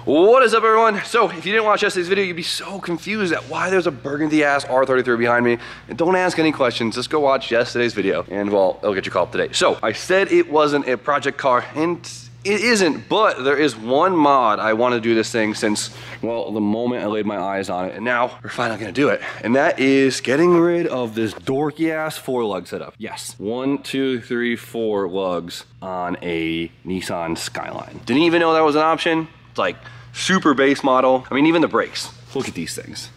What is up, everyone? So if you didn't watch yesterday's video, you'd be so confused at why there's a burgundy ass R33 behind me. And don't ask any questions, just go watch yesterday's video and well, it'll get you caught up today. So I said it wasn't a project car and it isn't, but there is one mod I want to do this thing since, well, the moment I laid my eyes on it, and now we're finally gonna do it. And that is getting rid of this dorky ass 4-lug setup. Yes, 1, 2, 3, 4 lugs on a Nissan Skyline. Didn't even know that was an option. It's like super base model. I mean, even the brakes, look at these things.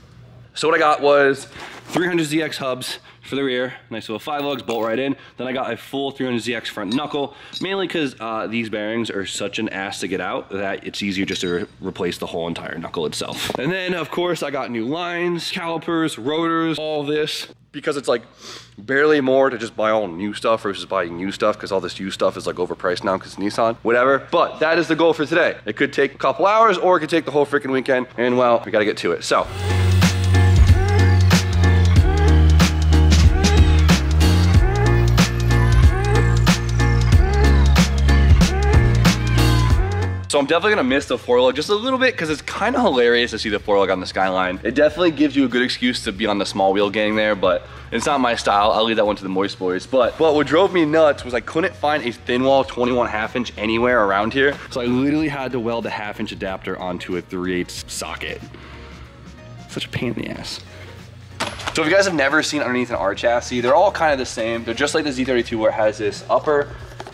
So what I got was 300ZX hubs for the rear, nice little 5 lugs, bolt right in. Then I got a full 300ZX front knuckle, mainly because these bearings are such an ass to get out that it's easier just to replace the whole entire knuckle itself. And then of course I got new lines, calipers, rotors, all this, because it's like barely more to just buy all new stuff versus buying used stuff, because all this used stuff is like overpriced now because Nissan, whatever. But that is the goal for today. It could take a couple hours or it could take the whole freaking weekend, and well, we gotta get to it. So. So I'm definitely gonna miss the 4-lug just a little bit because it's kind of hilarious to see the 4-lug on the Skyline. It definitely gives you a good excuse to be on the small wheel gang there, but it's not my style. I'll leave that one to the Moist Boys. But what drove me nuts was I couldn't find a thin wall 21 1/2 inch anywhere around here. So I literally had to weld a 1/2 inch adapter onto a 3/8 socket. Such a pain in the ass. So if you guys have never seen underneath an R chassis, they're all kind of the same. They're just like the Z32 where it has this upper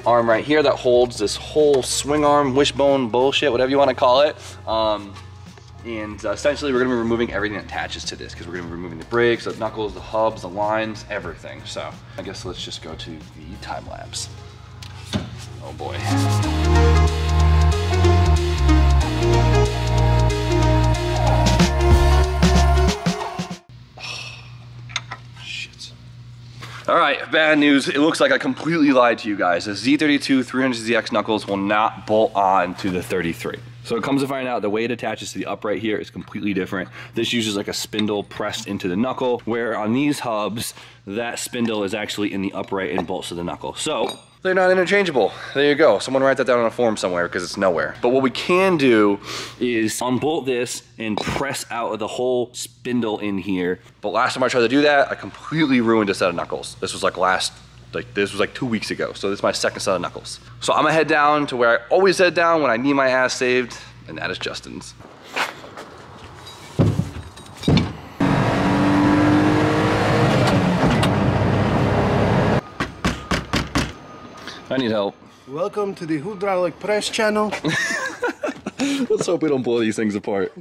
arm right here that holds this whole swing arm, wishbone bullshit, whatever you want to call it. Essentially we're gonna be removing everything that attaches to this because we're gonna be removing the brakes, the knuckles, the hubs, the lines, everything. So I guess let's just go to the time lapse. Oh boy. All right, bad news. It looks like I completely lied to you guys. The Z32 300ZX knuckles will not bolt on to the 33. So it comes to find out the way it attaches to the upright here is completely different. This uses like a spindle pressed into the knuckle, where on these hubs, that spindle is actually in the upright and bolts to the knuckle. So they're not interchangeable. There you go. Someone write that down on a form somewhere because it's nowhere. But what we can do is unbolt this and press out the whole spindle in here. But last time I tried to do that, I completely ruined a set of knuckles. This was like 2 weeks ago. So this is my second set of knuckles. So I'm gonna head down to where I always head down when I need my ass saved, and that is Justin's. I need help. Welcome to the Hydraulic Press channel. Let's hope we don't blow these things apart.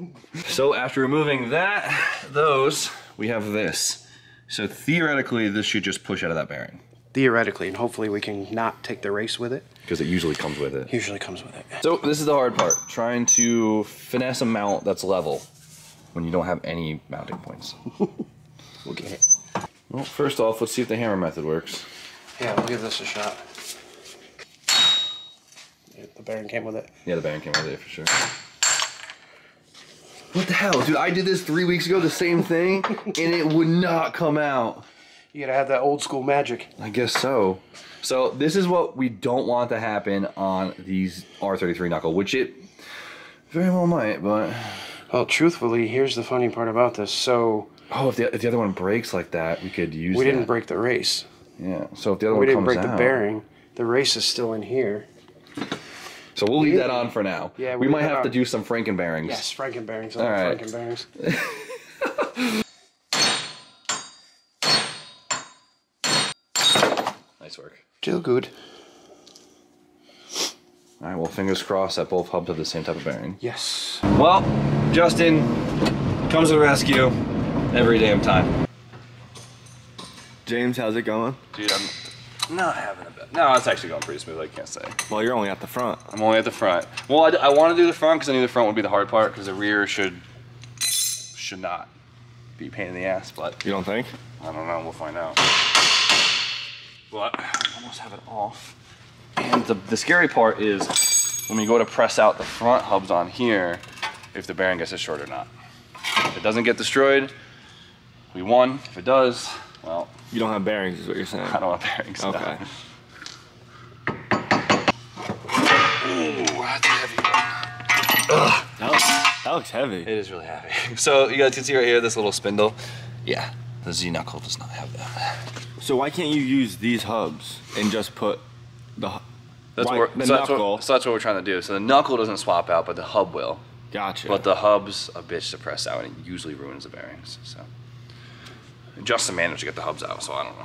So after removing those, we have this. So theoretically, this should just push out of that bearing. Theoretically, and hopefully we can not take the race with it. Because it usually comes with it. Usually comes with it. So this is the hard part, trying to finesse a mount that's level when you don't have any mounting points. We'll get it. Well, first off, let's see if the hammer method works. Yeah, we'll give this a shot. Yeah, the bearing came with it. Yeah, the bearing came with it for sure. What the hell, dude? I did this 3 weeks ago, the same thing, and it would not come out. You gotta have that old school magic. I guess so. So this is what we don't want to happen on these R33 knuckle, which it very well might, but... Well, truthfully, here's the funny part about this. So... Oh, if the other one breaks like that, we could use We didn't break the race. Yeah, so if the other one comes out... We didn't break the bearing. The race is still in here. So we'll leave that on for now. Yeah, we might have to do some Franken bearings. Yes, Franken bearings. All right. Franken bearings. Nice work. Still good. All right, well, fingers crossed that both hubs have the same type of bearing. Yes. Well, Justin comes to the rescue every damn time. James, how's it going? Dude, I'm not having a bad... No, it's actually going pretty smooth, I can't say. Well, you're only at the front. I'm only at the front. Well, I want to do the front because I knew the front would be the hard part because the rear should not be a pain in the ass, but... You don't think? I don't know, we'll find out. But I almost have it off. And the scary part is when we go to press out the front hubs on here, if the bearing gets destroyed or not. If it doesn't get destroyed, we won. If it does, well... You don't have bearings is what you're saying? I don't have bearings. Okay. No. Ooh, that's a heavy one. Ugh. That looks heavy. It is really heavy. So you guys can see right here, this little spindle. Yeah, the Z knuckle does not have that. So why can't you use these hubs and just put the knuckle? So that's what we're trying to do. So the knuckle doesn't swap out, but the hub will. Gotcha. But the hub's a bitch to press out, and it usually ruins the bearings. So Justin managed to get the hubs out, so I don't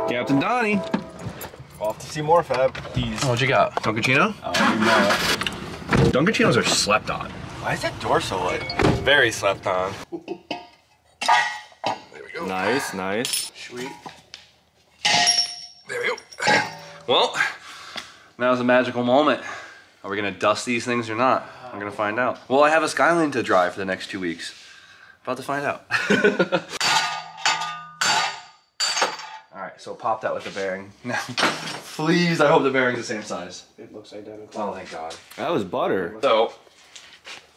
know. Captain Donnie. Off to see more fab. Oh, what you got? Dunkaccino? Dunkacinos are slept on. Why is that door so light? Very slept on. There we go. Nice, nice. Sweet. There we go. Well, now's a magical moment. Are we gonna dust these things or not? I'm gonna find out. Well, I have a Skyline to drive for the next 2 weeks. About to find out. All right, so pop that with the bearing. Now, please, I hope the bearing's the same size. It looks identical. Oh, thank God. That was butter. So,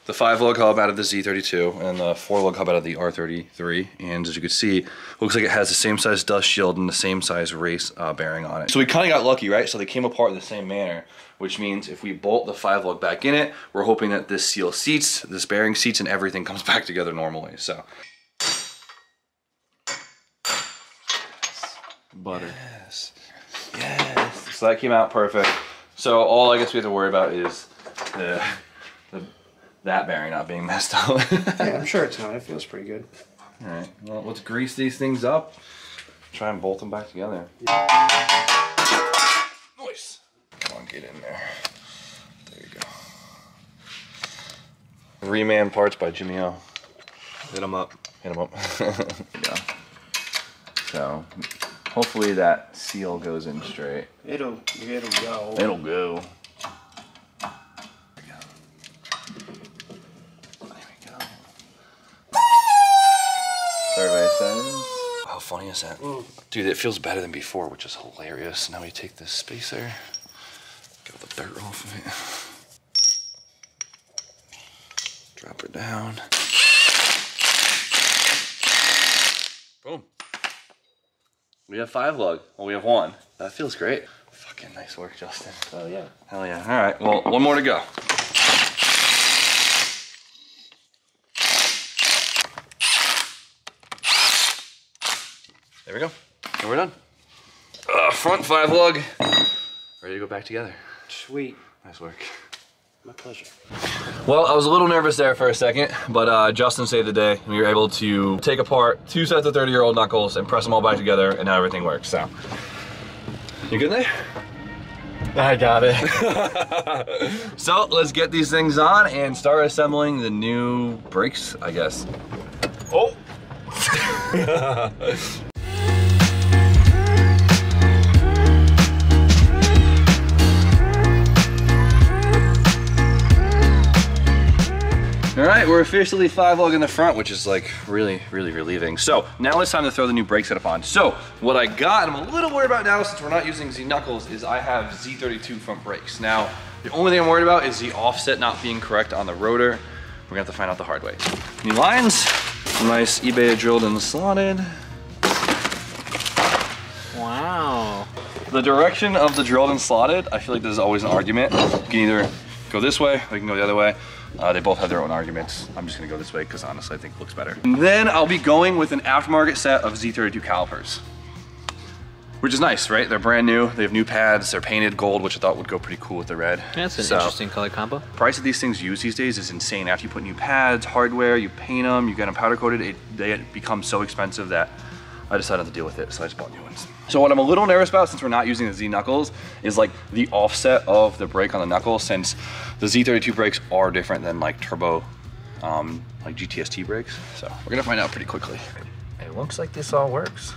the 5-lug hub out of the Z32 and the 4-lug hub out of the R33. And as you can see, looks like it has the same size dust shield and the same size race bearing on it. So we kind of got lucky, right? So they came apart in the same manner, which means if we bolt the 5-lug back in it, we're hoping that this seal seats, this bearing seats, and everything comes back together normally. So. Butter. Yes. Yes. So that came out perfect. So all I guess we have to worry about is that bearing not being messed up. Yeah, I'm sure it's not. It feels pretty good. All right. Well, let's grease these things up. Try and bolt them back together. Nice. Come on, get in there. There you go. Reman parts by Jimmy O. Hit them up. Hit them up. There you go. So. Hopefully that seal goes in straight. It'll go. It'll go. There we go. Survey says. How funny is that? Dude, it feels better than before, which is hilarious. Now we take this spacer, get all the dirt off of it. Drop it down. Boom. We have 5-lug. Well, we have 1. That feels great. Fucking nice work, Justin. Oh, yeah. Hell yeah. All right, well, 1 more to go. There we go. And we're done. Front 5-lug. Ready to go back together. Sweet. Nice work. My pleasure. Well, I was a little nervous there for a second, but Justin saved the day. We were able to take apart 2 sets of 30-year-old knuckles and press them all back together, and now everything works, so. You good there? I got it. So, let's get these things on and start assembling the new brakes, I guess. Oh! All right, we're officially 5-lug in the front, which is like really, really relieving. So now it's time to throw the new brake setup on. So what I got, and I'm a little worried about now since we're not using Z knuckles, is I have Z32 front brakes. Now, the only thing I'm worried about is the offset not being correct on the rotor. We're gonna have to find out the hard way. New lines, nice eBay drilled and slotted. Wow. The direction of the drilled and slotted, I feel like there's always an argument. You can either go this way or you can go the other way. They both have their own arguments. I'm just gonna go this way because honestly I think it looks better. And then I'll be going with an aftermarket set of Z32 calipers, which is nice, right? They're brand new. They have new pads. They're painted gold, which I thought would go pretty cool with the red. Yeah, that's an interesting color combo. Price of these things used these days is insane. After you put new pads, hardware, you paint them, you get them powder coated, they become so expensive that I decided to deal with it, so I just bought new ones. So what I'm a little nervous about, since we're not using the Z knuckles, is like the offset of the brake on the knuckles, since the Z32 brakes are different than like turbo, like GTST brakes. So we're gonna find out pretty quickly. It looks like this all works.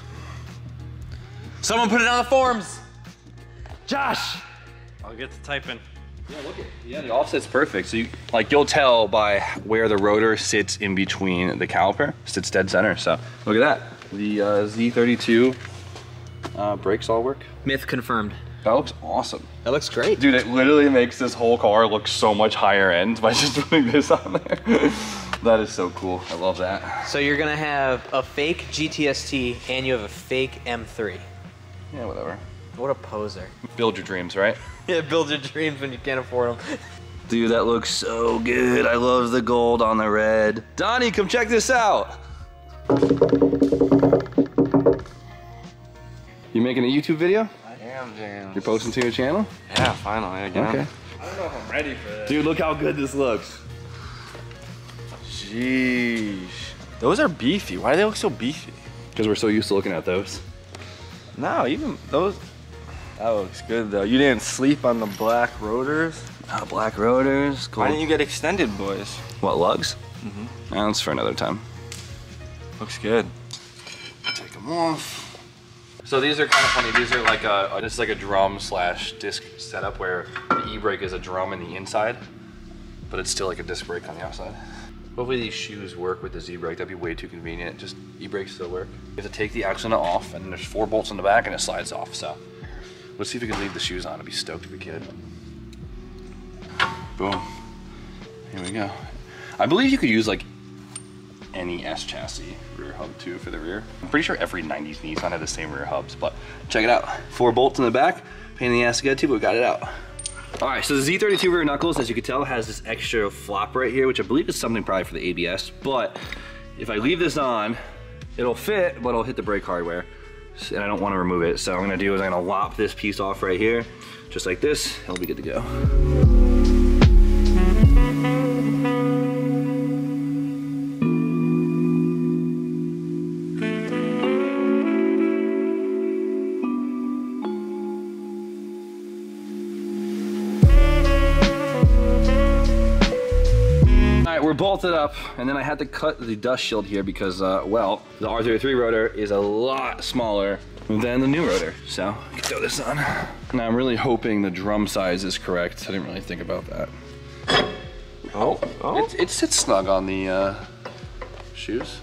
Someone put it on the forums! Josh! I'll get to typing. Yeah, look at it. Yeah, the offset's perfect. So you'll tell by where the rotor sits in between the caliper. Sits dead center. So look at that. The Z32 brakes all work. Myth confirmed. That looks awesome. That looks great. Dude, it literally makes this whole car look so much higher end by just putting this on there. That is so cool. I love that. So you're gonna have a fake GTST and you have a fake M3. Yeah, whatever. What a poser. Build your dreams, right? Yeah, build your dreams when you can't afford them. Dude, that looks so good. I love the gold on the red. Donnie, come check this out. You making a YouTube video? I am, James. You're posting to your channel? Yeah, finally again. Okay. I don't know if I'm ready for this. Dude, look how good this looks. Jeez. Those are beefy. Why do they look so beefy? Because we're so used to looking at those. No, even those. That looks good though. You didn't sleep on the black rotors? Black rotors. Gold. Why didn't you get extended, boys? What, lugs? Mm-hmm. That's for another time. Looks good. Take them off. So these are kind of funny. These are like this is like a drum slash disc setup where the e-brake is a drum in the inside, but it's still like a disc brake on the outside. Hopefully these shoes work with the Z-brake. That'd be way too convenient. Just e-brakes still work. You have to take the axle nut off, and there's 4 bolts in the back, and it slides off. So let's see if we can leave the shoes on. I'd be stoked if we could. Boom. Here we go. I believe you could use like any S chassis rear hub too for the rear. I'm pretty sure every 90s Nissan had the same rear hubs, but check it out. 4 bolts in the back, pain in the ass to get to, but we got it out. All right, so the Z32 rear knuckles, as you can tell, has this extra flop right here, which I believe is something probably for the ABS, but if I leave this on, it'll fit, but it'll hit the brake hardware, and I don't want to remove it. So what I'm gonna do is I'm gonna lop this piece off right here, just like this, and it'll be good to go. We're bolted up, and then I had to cut the dust shield here because, well, the R33 rotor is a lot smaller than the new rotor. So, throw this on. Now, I'm really hoping the drum size is correct. I didn't really think about that. Oh. It sits snug on the shoes.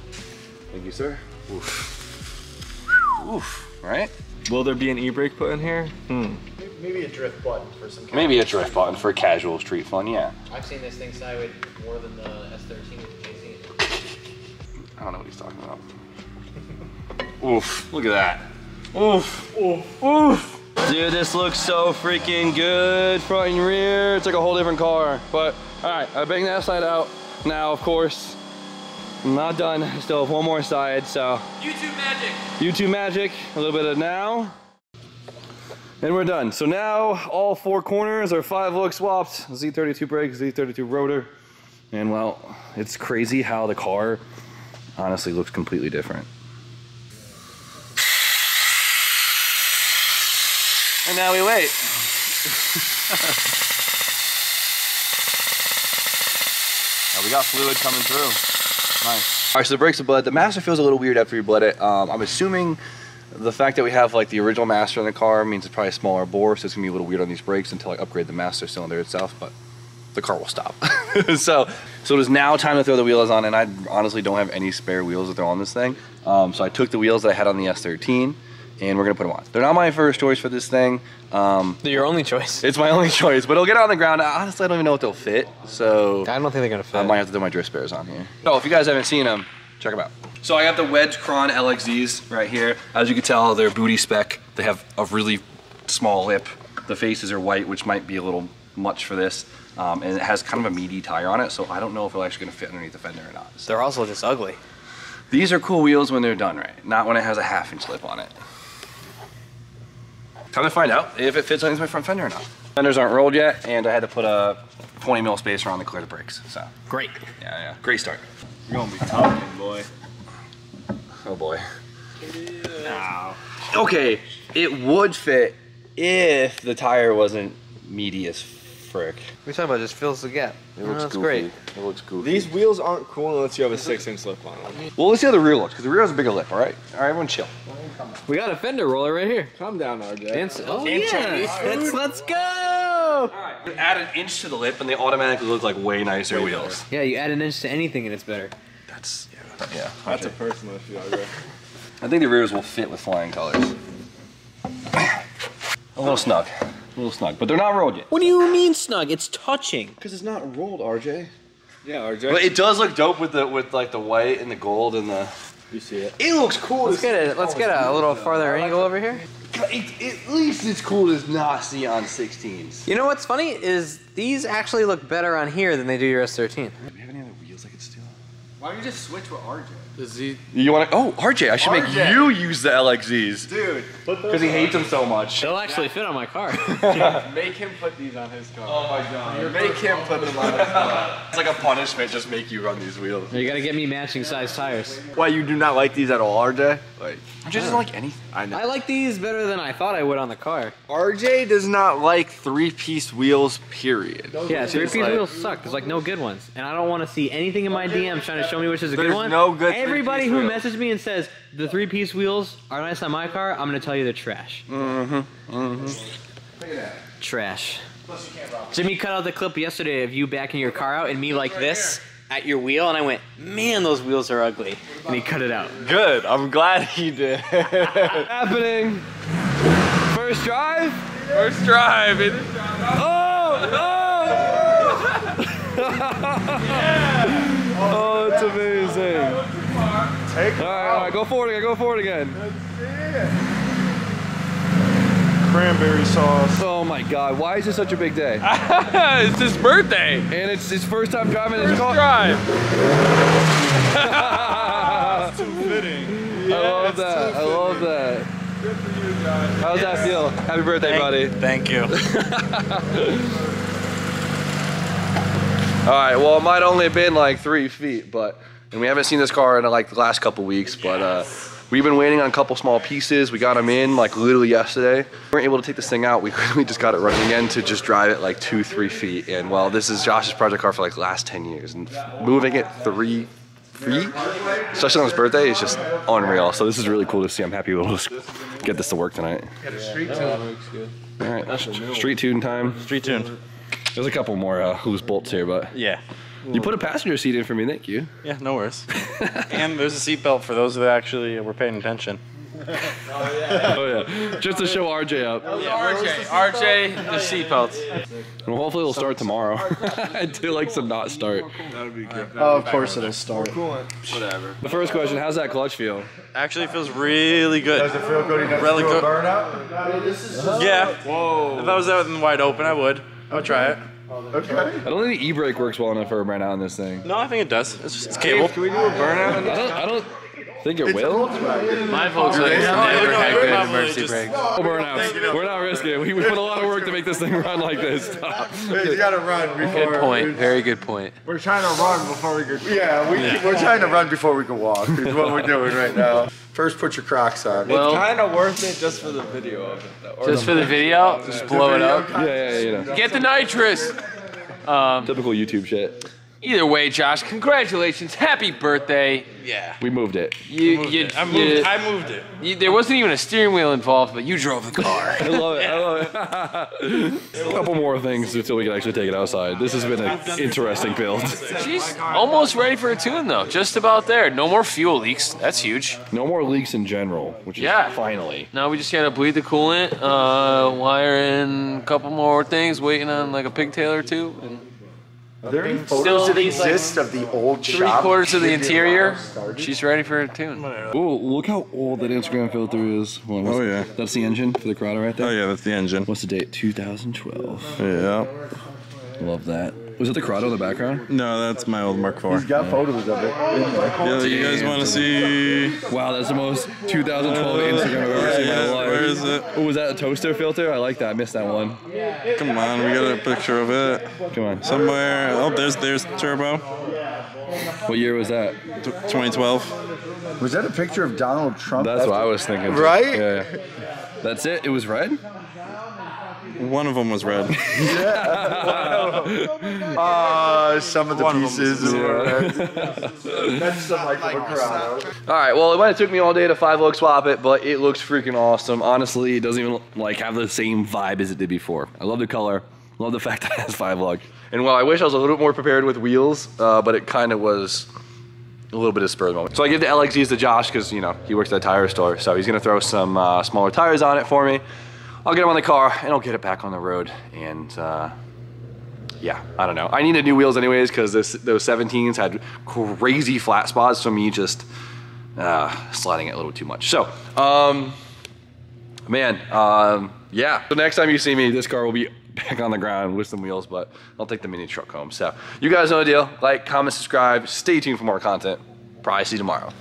Thank you, sir. Oof. Oof, right? Will there be an e-brake put in here? Maybe a drift button for some. Maybe a drift button for casual street fun, yeah. I've seen this thing side more than the S13 with KZ. I don't know what he's talking about. Oof, look at that. Oof, oof, oof. Dude, this looks so freaking good, front and rear. It's like a whole different car. But, all right, I banged that side out. Now, of course, I'm not done. I still have one more side, so. YouTube magic. YouTube magic, a little bit of now. And we're done. So now all 4 corners are 5-lug swapped. Z32 brake, Z32 rotor. And well, it's crazy how the car honestly looks completely different. And now we wait. Now we got fluid coming through. Nice. All right, so the brakes are bled. The master feels a little weird after you bled it. I'm assuming the fact that we have like the original master in the car means it's probably a smaller bore, so it's gonna be a little weird on these brakes until I upgrade the master cylinder itself, but the car will stop. so it is now time to throw the wheels on, and I honestly don't have any spare wheels to throw on this thing. So I took the wheels that I had on the S13, and we're gonna put them on. They're not my first choice for this thing. They're your only choice. It's my only choice, but it'll get on the ground. Honestly, I don't even know if they'll fit, so I don't think they're gonna fit. I might have to throw my drift spares on here. So if you guys haven't seen them, check them out. So I have the Wedge Cron LXZs right here. As you can tell, they're booty spec. They have a really small lip. The faces are white, which might be a little much for this. And it has kind of a meaty tire on it, so I don't know if it's actually gonna fit underneath the fender or not. So They're also just ugly. these are cool wheels when they're done right, not when it has a 1/2-inch lip on it. Time to find out if it fits underneath my front fender or not. Fenders aren't rolled yet, and I had to put a 20 mil spacer on to clear the brakes, so. Great. Yeah, great start. You're gonna be talking, boy. Oh boy. No. Okay, it would fit if the tire wasn't meaty as frick. We're talking about just fills the gap. It looks that's goofy. great. It looks goofy. These wheels aren't cool unless you have a 6-inch lip on them. Well, let's see how the rear looks, because the rear has a bigger lip, all right? All right, everyone chill. We got a fender roller right here. Calm down, RJ. Oh yeah. Let's go. Add an inch to the lip, and they automatically look like way nicer wheels. Yeah, you add an inch to anything and it's better. That's, yeah. That's a personal issue, RJ. I think the rears will fit with flying colors. A little snug, but they're not rolled yet. What do you mean snug? It's touching. Because it's not rolled, RJ. Yeah, RJ. But it does look dope with like the white and the gold and the. You see it. It looks cool. Let's get a little farther angle over here. at least it's cool to not see on 16s. You know what's funny is these actually look better on here than they do your S13. Do we have any other wheels I could steal? Why don't you just switch with RJ? Does he? You want to? Oh, RJ, I should make RJ. you use the LXZs. Dude, Because he hates them so much. They'll actually fit on my car. make him put these on his car. Oh my god. Make him put them on his car. It's like a punishment, just make you run these wheels. You gotta get me matching size tires. Why, you do not like these at all, RJ? Like, RJ doesn't like anything. I know. I like these better than I thought I would on the car. RJ does not like three-piece wheels, period. Yeah, Just 3-piece like- wheels suck. There's like no good ones. And I don't want to see anything in my DMs trying to show me which is a good There's one. no good Everybody 3-piece who wheels. messaged me and says the 3-piece wheels are nice on my car, I'm gonna tell you they're trash. Trash. Jimmy cut out the clip yesterday of you backing your car out and me like this at your wheel, and I went, man, those wheels are ugly. And he cut it out. Good, I'm glad he did. Happening. First drive. First drive. Oh, it's amazing. All right, go forward again. Cranberry sauce. Oh my god, why is this such a big day? It's his birthday. And it's his first time driving his car. Drive. I love that. I love that. Good for you guys. How's that feel? Happy birthday, buddy. Thank you. All right, well, it might only have been like 3 feet, and we haven't seen this car in like the last couple weeks, but we've been waiting on a couple small pieces. We got them in like literally yesterday. We weren't able to take this thing out. We just got it running again to just drive it like 2-3 feet. And well, this is Josh's project car for like the last 10 years, and moving it 3 feet, especially on his birthday, is just unreal. So this is really cool to see. I'm happy we'll just get this to work tonight. Got a street tune. All right, street tune time. Street tune. There's a couple more loose bolts here, but Yeah. you put a passenger seat in for me, thank you. Yeah, no worries. And there's a seatbelt for those that actually were paying attention. Oh yeah, just to show RJ up. RJ, the seatbelts. Well, hopefully it'll start tomorrow. I do like to not start. That'd be good. Oh, of course it'll start. Whatever. The first question, how's that clutch feel? Actually, it feels really good. Does it feel good enough Really to do a good. burnout? Yeah. Whoa. If I was out in the wide open, I would try it. Okay. I don't think the e-brake works well enough for a burnout on this thing. No, I think it does. It's cable. Can we do a burnout? I don't think it will. My Volkswagen never had good emergency brakes. No burnouts. We're not risking it. We put a lot of work to make this thing run like this. Stop. You gotta run before. Good point. Very good point. We're trying to run before we can. Yeah, we're trying to run before we can walk. Is what we're doing right now. First, put your Crocs on. Well, It's kind of worth it just for the video of it, though. Or just for the video, just blow it up. Yeah, you know. Get the nitrous. Typical YouTube shit. Either way, Josh, congratulations. Happy birthday. Yeah. We moved it. I moved it. There wasn't even a steering wheel involved, but you drove the car. I love it. I love it. A couple more things until we can actually take it outside. This has been an interesting build. She's almost ready for a tune, though. Just about there. No more fuel leaks. That's huge. No more leaks in general, which is finally. Now we just gotta bleed the coolant, wire in a couple more things, waiting on like a pigtail or two. And Are there any Still photos that needs, like, exist of the old shop? 3/4 of the interior. She's ready for a tune. Oh, look how old that Instagram filter is. Oh, yeah. That's the engine for the Corrado right there? Oh, yeah, that's the engine. What's the date? 2012. Yeah. Love that. Was it the Corrado in the background? No, that's my old Mark IV. He's got photos of it. Yeah, you guys want to see? Wow, that's the most 2012 Instagram I've ever seen in my life. Where is it? Oh, was that a toaster filter? I like that. I missed that one. Come on, we got a picture of it. Come on. Somewhere. Oh, there's Turbo. What year was that? 2012. Was that a picture of Donald Trump? That's what I was thinking. Right? Yeah. That's it? It was red? One of them was red. Some of the pieces were. That's the Michael Corrado. All right, well, it might have took me all day to 5-lug swap it, but it looks freaking awesome. Honestly, it doesn't even like have the same vibe as it did before. I love the color. Love the fact that it has 5-lug. And while I wish I was a little bit more prepared with wheels, but it kind of was a little bit of spur of the moment. So I give the LXZs to Josh because, you know, he works at a tire store. So he's going to throw some smaller tires on it for me. I'll get them on the car and I'll get it back on the road. And yeah, I don't know. I needed new wheels anyways because those 17s had crazy flat spots, so me just sliding it a little too much. So Man, yeah. So next time you see me, this car will be back on the ground with some wheels, but I'll take the mini truck home. So you guys know the deal. Like, comment, subscribe. Stay tuned for more content. Probably see you tomorrow.